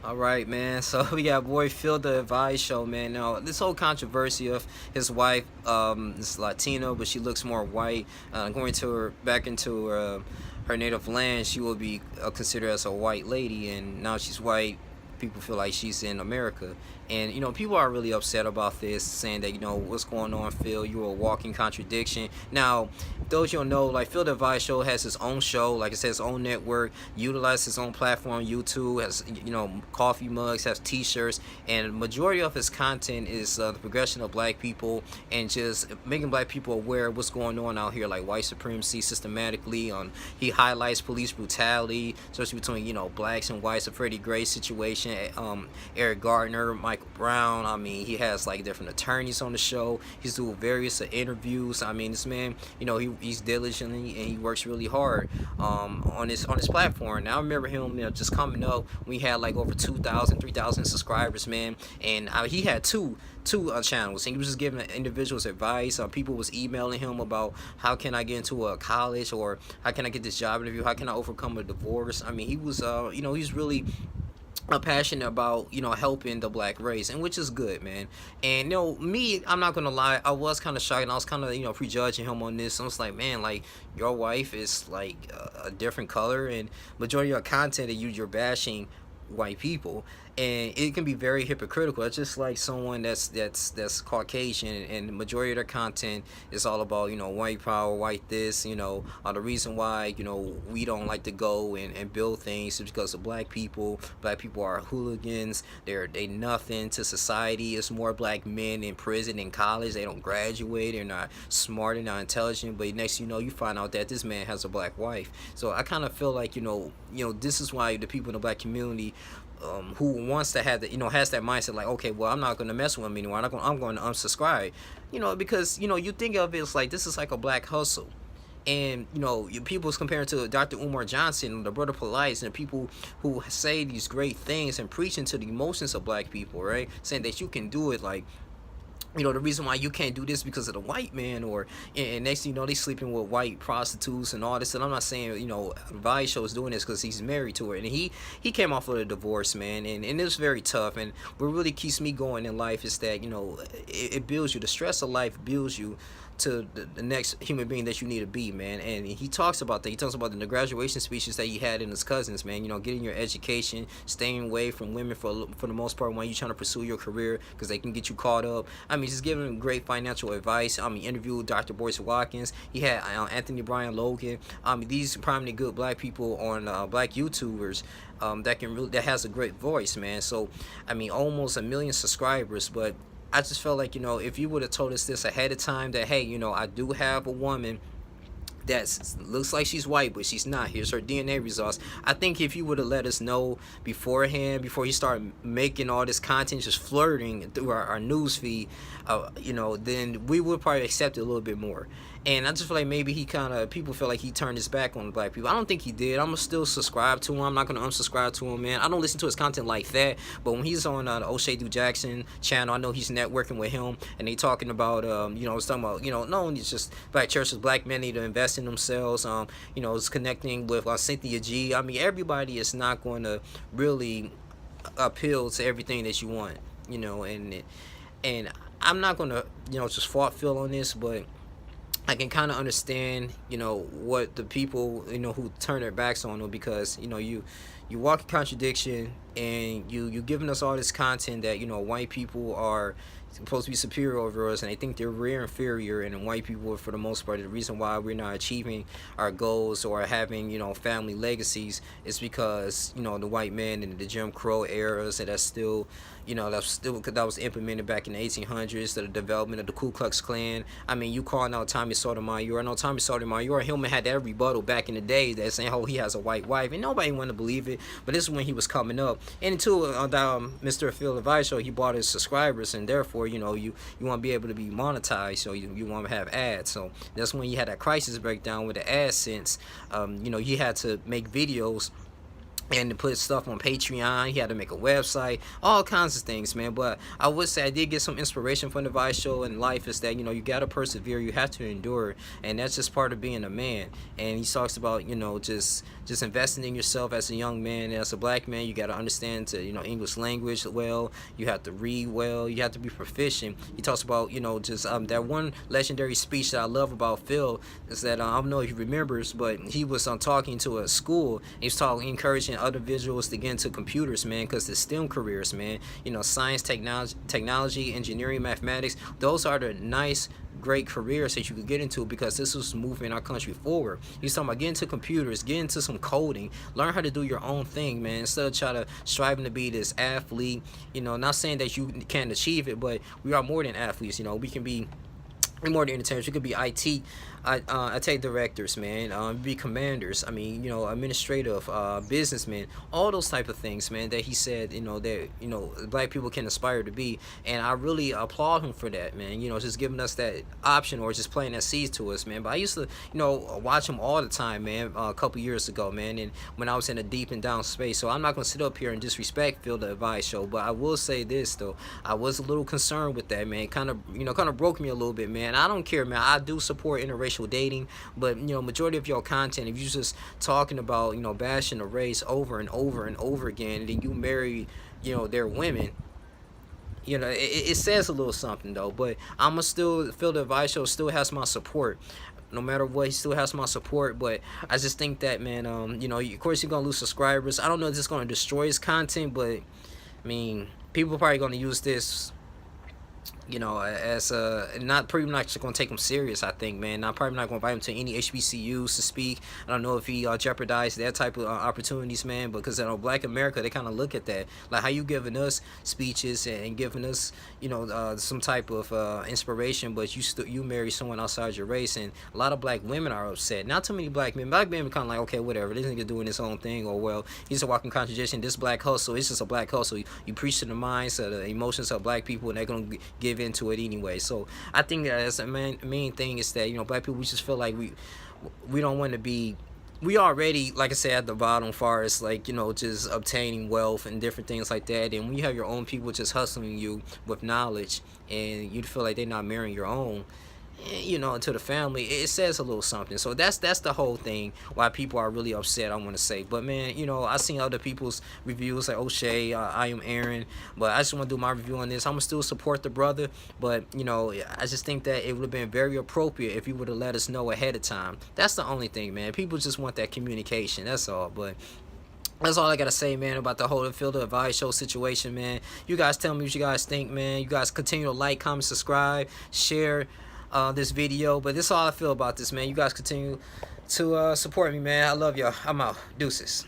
All right, man. So we got boy Phil the Advice Show, man. Now this whole controversy of his wife, is Latino, but she looks more white. Going to her back into her native land, she will be considered as a white lady, and now she's white. People feel like she's in America, and people are really upset about this, saying that what's going on, Phil. You're a walking contradiction. Now, those you don't know, like Phil the Advice Show has his own show, like I said, his own network, utilizes his own platform, YouTube, has coffee mugs, has T-shirts, and majority of his content is the progression of black people and just making black people aware of what's going on out here, like white supremacy systematically. He highlights police brutality, especially between blacks and whites, a Freddie Gray situation, Eric Gardner, Michael Brown. I mean, he has like different attorneys on the show. He's doing various interviews. I mean, this man, he's diligent and he works really hard on his platform. Now I remember him, just coming up. We had like over 2,000, 3,000 subscribers, man, and he had two channels, and he was just giving individuals advice. People was emailing him about how can I get into a college, or how can I get this job interview, how can I overcome a divorce. I mean, he was he's really passionate about helping the black race, and which is good, man. And me, I'm not gonna lie, I was kind of shocked, and I was kind of prejudging him on this. I was like, man, like your wife is like a different color, and majority of your content that you're bashing white people, and it can be very hypocritical. It's just like someone that's Caucasian, and the majority of their content is all about white power, white this, the reason why we don't like to go and build things is because of black people. Black people are hooligans. They nothing to society. It's more black men in prison and college. They don't graduate. They're not smart and not intelligent. But next you find out that this man has a black wife. So I kind of feel like this is why the people in the black community, who wants to have has that mindset, like, okay, well, I'm not going to mess with him anymore. I'm going to unsubscribe, because you think of it as like this is like a black hustle. And people's comparing to Dr. Umar Johnson, the brother Police, and the people who say these great things and preaching to the emotions of black people, right? Saying that you can do it, like, the reason why you can't do this because of the white man, or and next thing they sleeping with white prostitutes and all this. And I'm not saying Vice Show is doing this because he's married to her, and he came off of a divorce, man, and it's very tough. And what really keeps me going in life is that it builds you. The stress of life builds you to the next human being that you need to be, man. And he talks about that. He talks about the graduation speeches that he had in his cousins, man. Getting your education, staying away from women for the most part when you're trying to pursue your career, because they can get you caught up. I mean, just giving great financial advice. I mean, interviewed Dr. Boyce Watkins. He had Anthony Bryan Logan. These prominent good black people on black YouTubers that has a great voice, man. So I mean, almost 1 million subscribers, but I just felt like, if you would have told us this ahead of time, that, hey, I do have a woman that looks like she's white, but she's not. Here's her DNA results. I think if you would have let us know beforehand, before you start making all this content, just flirting through our news feed, then we would probably accept it a little bit more. And I just feel like maybe people feel like he turned his back on black people. I don't think he did. I'm gonna still subscribe to him. I'm not gonna unsubscribe to him, man. I don't listen to his content like that, but when he's on the O'Shea Du Jackson channel, I know he's networking with him, and they talking about, it's talking about, not only just black churches, black men need to invest in themselves. It's connecting with Cynthia G. I mean, everybody is not going to really appeal to everything that you want, and I'm not gonna, just fault Phil on this, but I can kind of understand, what the people, who turn their backs on him, because, you walk in contradiction, and you giving us all this content that, white people are supposed to be superior over us, and they think we're inferior, and white people, for the most part, the reason why we're not achieving our goals or having, family legacies is because, the white man in the Jim Crow eras, and that was implemented back in the 1800s, the development of the Ku Klux Klan. I mean, you calling out Tommy Sotomayor. I know Tommy Sotomayor, Hillman had that rebuttal back in the day that saying, oh, he has a white wife, and nobody wanted to believe it. But this is when he was coming up. And until Mr. Phil the Advice Show, he bought his subscribers, and therefore, you want to be able to be monetized, so you want to have ads. So that's when you had that crisis breakdown with the AdSense. You had to make videos and to put stuff on Patreon. He had to make a website, all kinds of things, man. But I would say I did get some inspiration from the Vice show in life, is that, you know, you got to persevere, you have to endure, and that's just part of being a man. And he talks about, you know, just investing in yourself as a young man. And as a black man, you got to understand to, you know, English language well, you have to read well, you have to be proficient. He talks about, you know, just that one legendary speech that I love about Phil is that I don't know if he remembers, but he was talking to a school, and he was talking, encouraging other visuals to get into computers, man, because the STEM careers, man, you know, science, technology, engineering, mathematics, those are the nice, great careers that you could get into, because this was moving our country forward. He's talking about getting into computers, get into some coding, learn how to do your own thing, man, instead of try to striving to be this athlete. You know, not saying that you can't achieve it, but we are more than athletes. You know, we can be more than entertainers. You could be IT directors, man. Be commanders. I mean, you know, administrative, businessmen, all those type of things, man. That he said, you know, that, you know, black people can aspire to be, and I really applaud him for that, man. You know, just giving us that option, or just playing that seed to us, man. But I used to, you know, watch him all the time, man. A couple years ago, man, and when I was in a deep and down space. So I'm not gonna sit up here and disrespect Phil the Advice show, but I will say this though, I was a little concerned with that, man. Kind of broke me a little bit, man. I don't care, man. I do support interracial dating, but, you know, majority of your content, if you're just talking about, you know, bashing a race over and over and over again, and then you marry, you know, their women, you know, it says a little something though. But I'ma still feel the Advice show still has my support. No matter what, he still has my support. But I just think that, man, you know, of course you're gonna lose subscribers. I don't know if it's gonna destroy his content, but I mean, people are probably gonna use this, you know, as not pretty much gonna take him serious. I think, man. I'm probably not gonna invite him to any HBCUs to speak. I don't know if he jeopardized that type of opportunities, man. Because, you know, Black America, they kind of look at that, like how you giving us speeches and giving us, you know, some type of inspiration, but you marry someone outside your race, and a lot of black women are upset. Not too many black men. Black men are kind of like, okay, whatever. This nigga doing his own thing, or well, he's a walking contradiction. This black hustle, it's just a black hustle. You preach to the minds, of the emotions of black people, and they're gonna give into it anyway. So I think that that's the main thing, is that, you know, black people, we just feel like we don't want to be, we already, like I said, at the bottom, far as, like, you know, just obtaining wealth and different things like that. And when you have your own people just hustling you with knowledge, and you feel like they're not marrying your own, you know, into the family, it says a little something. So that's the whole thing why people are really upset, I want to say. But, man, you know, I seen other people's reviews, like O'Shea, I am Aaron, but I just want to do my review on this. I'm gonna still support the brother, but, you know, I just think that it would have been very appropriate if he would have let us know ahead of time. That's the only thing, man. People just want that communication, that's all. But that's all I gotta say, man, about the whole Phil the Advice show situation, man. You guys tell me what you guys think, man. You guys continue to like, comment, subscribe, share this video. But this is all I feel about this, man. You guys continue to support me, man. I love y'all. I'm out. Deuces.